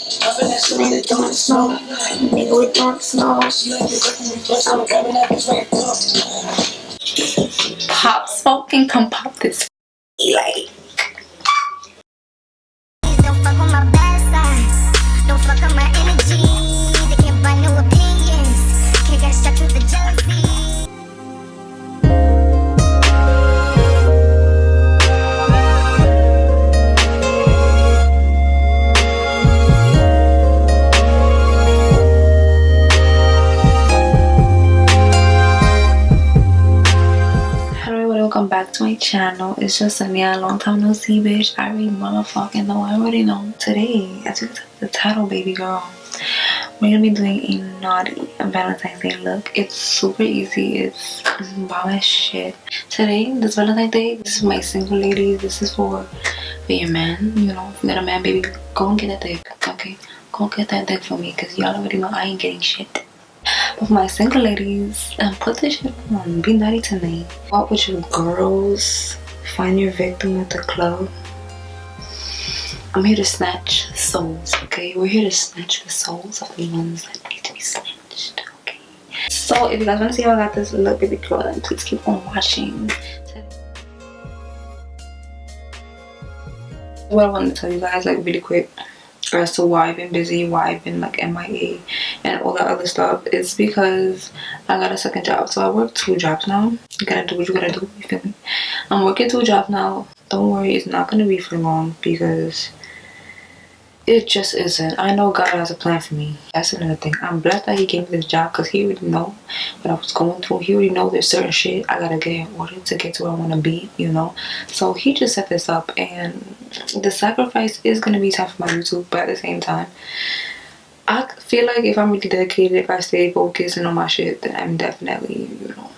Pop smoking, come pop this. Like. Don't fuck on my bad side. Don't fuck on my energy. They can't buy no opinions. Can't get stuck with the jealousy. Welcome back to my channel. It's Jesenia. Long time no see, bitch. I already motherfucking know. I already know. Today, as you can tell the title, baby girl, we're gonna be doing a naughty Valentine's Day look. It's super easy. It's bomb as shit. Today, this Valentine's Day, this is for my single ladies. This is for your man. You know, if you got a man, baby, go and get that dick. Okay, go and get that dick for me, cause y'all already know I ain't getting shit. But for my single ladies, put this shit on. Be naughty tonight. Go out with your girls. Find your victim at the club. I'm here to snatch souls, okay? We're here to snatch the souls of the ones that need to be snatched, okay? So if you guys want to see how I got this look, baby girl, then please keep on watching. What I wanted to tell you guys, like, really quick, as to why I've been busy, why I've been like MIA and all that other stuff, is because I got a second job. So I work 2 jobs now. You gotta do what you gotta do, you feel me? I'm working 2 jobs now. Don't worry, it's not gonna be for long, because it just isn't. I know God has a plan for me. That's another thing. I'm blessed that he gave me this job, because he already know what I was going through. He already know there's certain shit I gotta get in order to get to where I want to be, you know. So he just set this up, and the sacrifice is gonna be tough for my YouTube, but at the same time, I feel like if I'm really dedicated, if I stay focused and on my shit, then I'm definitely, you know,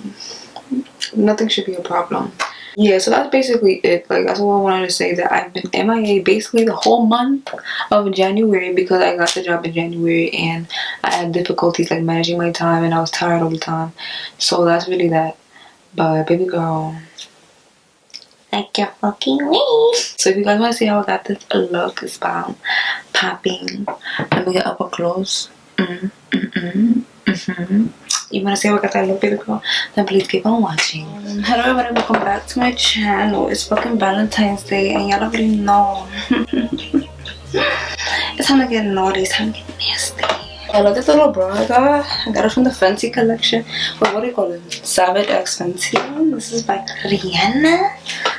nothing should be a problem. Yeah, so that's basically it. Like, that's all I wanted to say, that I've been MIA basically the whole month of January, because I got the job in January and I had difficulties like managing my time, and I was tired all the time. So that's really that. But baby girl, like your fucking me. So if you guys want to see how I got this look, it's about popping. Let me get up close. You want to see how I got that look, baby girl? Then please keep on watching. Hello everybody, welcome back to my channel. It's fucking Valentine's Day, and y'all already know. It's time to get naughty, it's time to get nasty. I love this little bra I got it from the Fenty collection. But what do you call it? Savage X Fenty. This is by Rihanna. I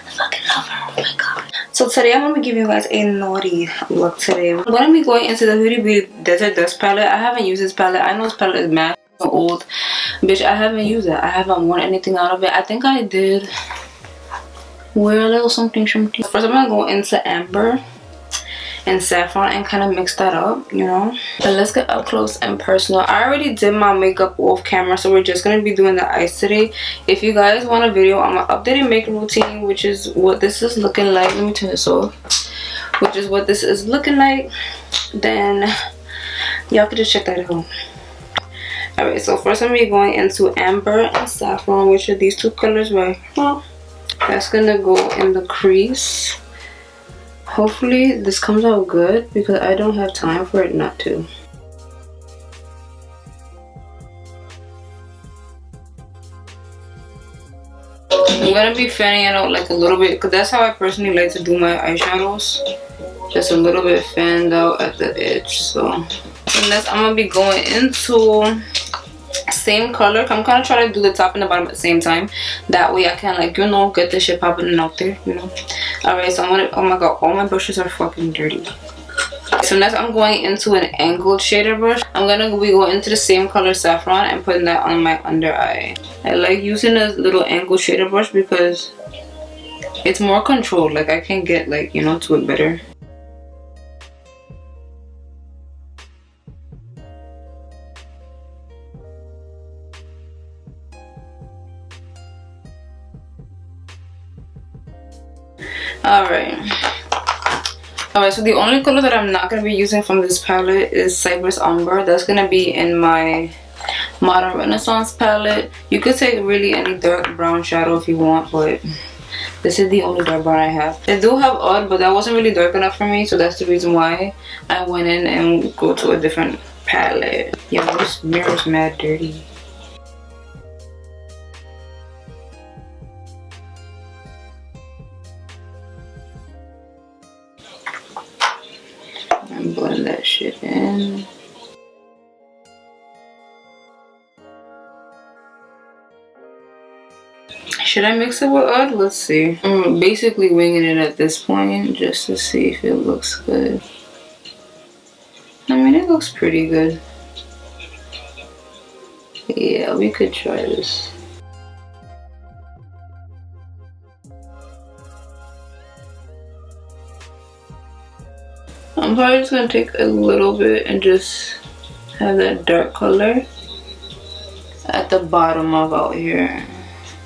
fucking love her. Oh my god. So today I'm gonna be giving you guys a naughty look today. I'm gonna be going into the Huda Beauty Desert Dust palette. I haven't used this palette. I know this palette is mad old. Bitch, I haven't used it. I haven't worn anything out of it. I think I did wear a little something. First I'm gonna go into Amber and Saffron and kind of mix that up, you know. But let's get up close and personal. I already did my makeup off camera, so we're just gonna be doing the eyes today. If you guys want a video on my updated makeup routine, which is what this is looking like, let me turn this off, which is what this is looking like, then y'all can just check that out. Alright, so first I'm gonna be going into Amber and Saffron, which are these 2 colors right here. That's gonna go in the crease. Hopefully this comes out good, because I don't have time for it not to. I'm gonna be fanning it out like a little bit, because that's how I personally like to do my eyeshadows. Just a little bit fanned out at the edge. So next I'm gonna be going into same color. I'm kind of trying to do the top and the bottom at the same time, that way I can, like, you know, get this shit popping and out there, you know. Alright, so I'm gonna, oh my god, all my brushes are fucking dirty. So next I'm going into an angled shader brush. I'm gonna be going into the same color Saffron and putting that on my under eye. I like using a little angled shader brush because it's more controlled. Like, I can get, like, you know, to it better. Alright, so the only color that I'm not going to be using from this palette is Cypress Umber. That's going to be in my Modern Renaissance palette. You could take really any dark brown shadow if you want, but This is the only dark brown I have. I do have odd, but that wasn't really dark enough for me, so that's the reason why I went in and go to a different palette. Yeah, this mirror's mad dirty. And blend that shit in. Should I mix it with odd? Let's see. I'm basically winging it at this point just to see if it looks good. I mean, it looks pretty good. Yeah, we could try this. I'm probably just gonna take a little bit and just have that dark color at the bottom of out here.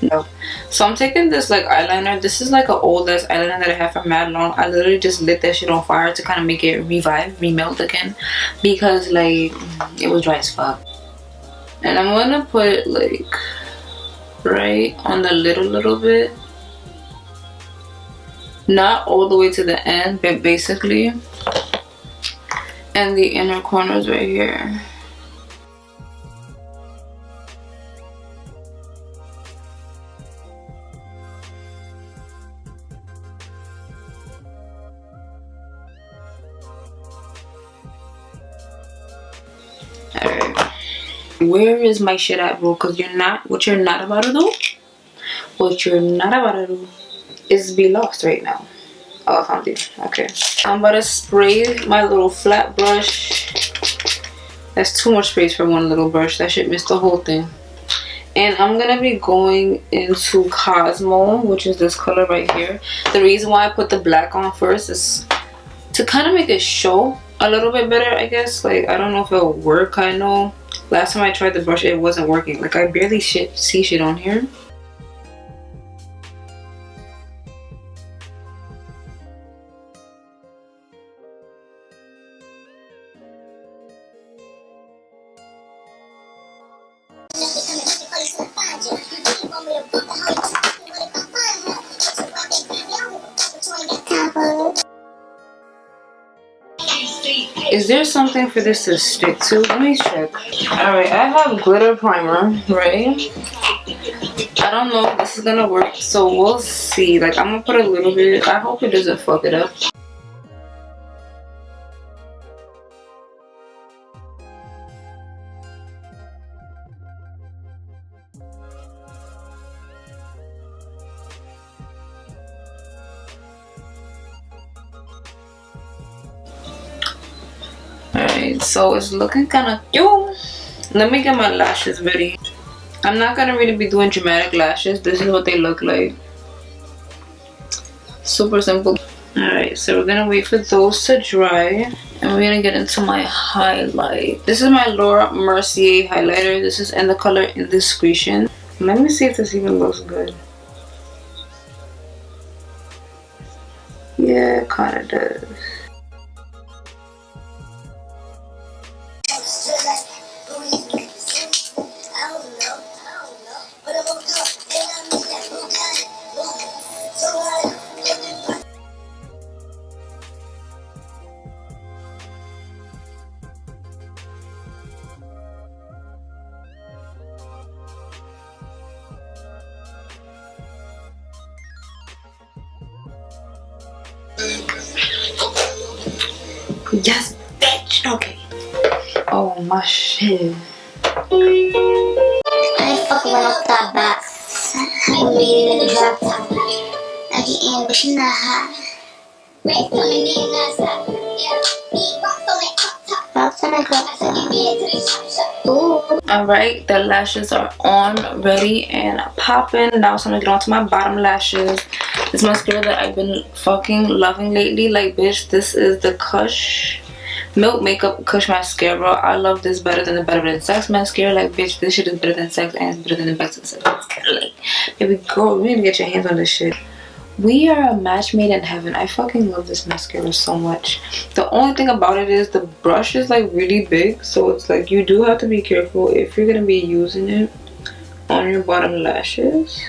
No. So I'm taking this like eyeliner. This is like an old ass eyeliner that I have for mad long. I literally just lit that shit on fire to kind of make it remelt again, because like it was dry as fuck. And I'm gonna put it like right on the lid a little bit, not all the way to the end, but basically, and the inner corners right here. Alright, where is my shit at, bro? Because what you're not about to do is be lost right now. Oh, I found it. Okay, I'm about to spray my little flat brush. That's too much space for one little brush. That shit missed the whole thing. And I'm gonna be going into Cosmo, which is this color right here. The reason why I put the black on first is to kind of make it show a little bit better, I guess. Like, I don't know if it'll work. I know last time I tried the brush, it wasn't working. Like, I barely see shit on here. Is there something for this to stick to? Let me check. Alright, I have glitter primer, right? I don't know if this is gonna work, so we'll see. Like, I'm gonna put a little bit. I hope it doesn't fuck it up. Alright, so it's looking kind of cute. Let me get my lashes ready. I'm not gonna really be doing dramatic lashes. This is what they look like. Super simple. Alright, so we're gonna wait for those to dry. And we're gonna get into my highlight. This is my Laura Mercier highlighter. This is in the color Indiscretion. Let me see if this even looks good. Yeah, it kind of does. Yes, bitch. Okay. Oh my shit. I ain't fucking with no thought box. I made it in the drop top. At the end, but she not hot. Alright, the lashes are on, ready, and popping. Now so I'm gonna get onto my bottom lashes. This mascara that I've been fucking loving lately. Like, bitch, this is the Kush Milk Makeup Kush Mascara. I love this better than the Better Than Sex mascara. Like, bitch, this shit is better than sex and it's better than the Better Than Sex mascara. Like, baby girl, you need to get your hands on this shit. We are a match made in heaven. I fucking love this mascara so much. The only thing about it is the brush is like really big, so it's like you do have to be careful if you're gonna be using it on your bottom lashes.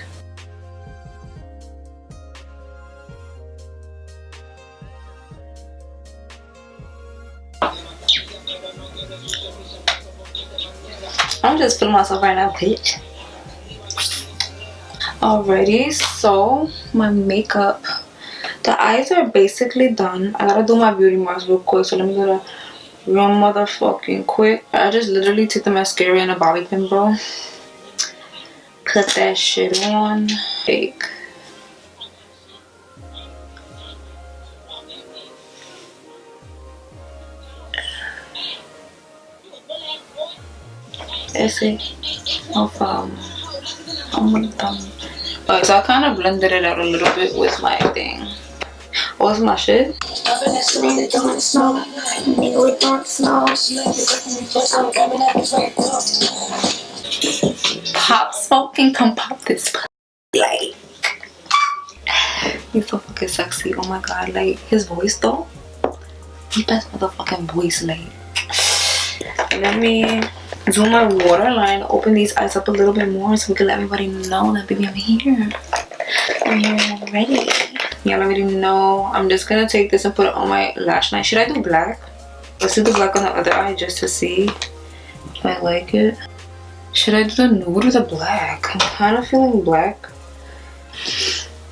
I'm just feeling myself right now, bitch. Alrighty, so my makeup, the eyes are basically done. I gotta do my beauty marks real quick, so let me do that real motherfucking quick. I just literally took the mascara and a bobby pin, bro. Put that shit on. Fake. That's it. Of Alright, so I kind of blended it out a little bit with my thing. What's my shit? Pop smoking, come pop this. Like, he's so fucking sexy. Oh my god, like his voice though. The best motherfucking voice, like. Let me do my waterline, open these eyes up a little bit more so we can let everybody know that baby I'm here. I'm here and I'm ready. Y'all already know. I'm just gonna take this and put it on my lash line. Should I do black? Let's do the black on the other eye just to see if I like it. Should I do the nude or the black? I'm kind of feeling black.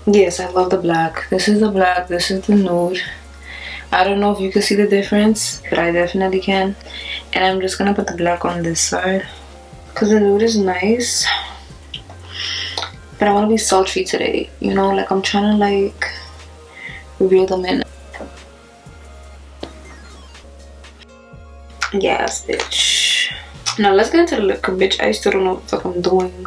Yes, I love the black. This is the black, this is the nude. I don't know if you can see the difference, but I definitely can. And I'm just gonna put the black on this side because the nude is nice, but I want to be sultry today, you know, like I'm trying to like reel them in. Yes, bitch. Now let's get into the lip, bitch. I still don't know what the fuck I'm doing.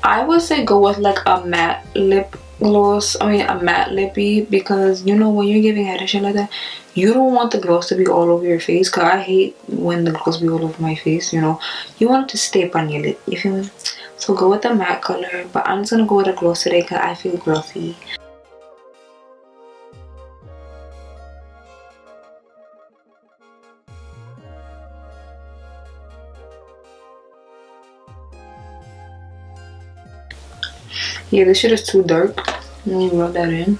I would say go with like a matte lip gloss, I mean a matte lippy, because you know when you're giving head and shit like that, you don't want the gloss to be all over your face, because I hate when the gloss be all over my face, you know. You want it to stay up on your lip, you feel me? So go with the matte color, but I'm just gonna go with a gloss today because I feel glossy. Yeah, this shit is too dark. Let me rub that in.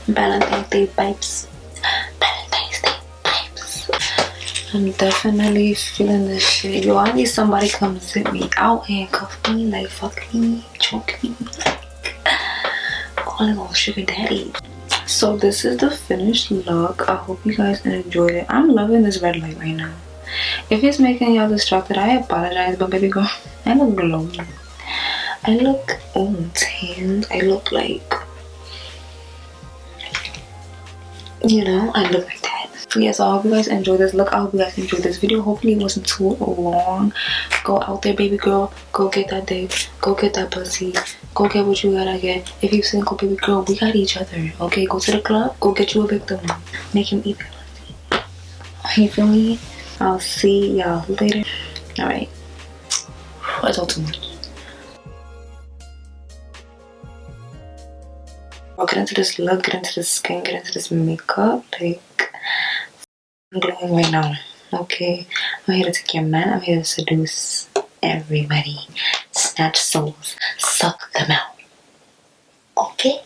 Valentine's Day vibes. Valentine's Day vibes. I'm definitely feeling this shit. Yo, I need somebody come sit me out, handcuff me, like fuck me, choke me, calling all sugar daddy. So this is the finished look. I hope you guys enjoyed it. I'm loving this red light right now. If it's making y'all distracted, I apologize, but baby girl, I look glowing. I look tanned. I look like, you know, I look like that. Yeah, so I hope you guys enjoyed this look. I hope you guys enjoyed this video. Hopefully it wasn't too long. Go out there, baby girl. Go get that dick. Go get that pussy. Go get what you gotta get. If you're single, baby girl, we got each other. Okay, go to the club. Go get you a victim. Make him eat that pussy. You feel me? I'll see y'all later. Alright. I talk too much. I'll get into this look, get into this skin, get into this makeup. Like, I'm glowing right now. Okay, I'm here to take your man. I'm here to seduce everybody, snatch souls, suck them out. Okay.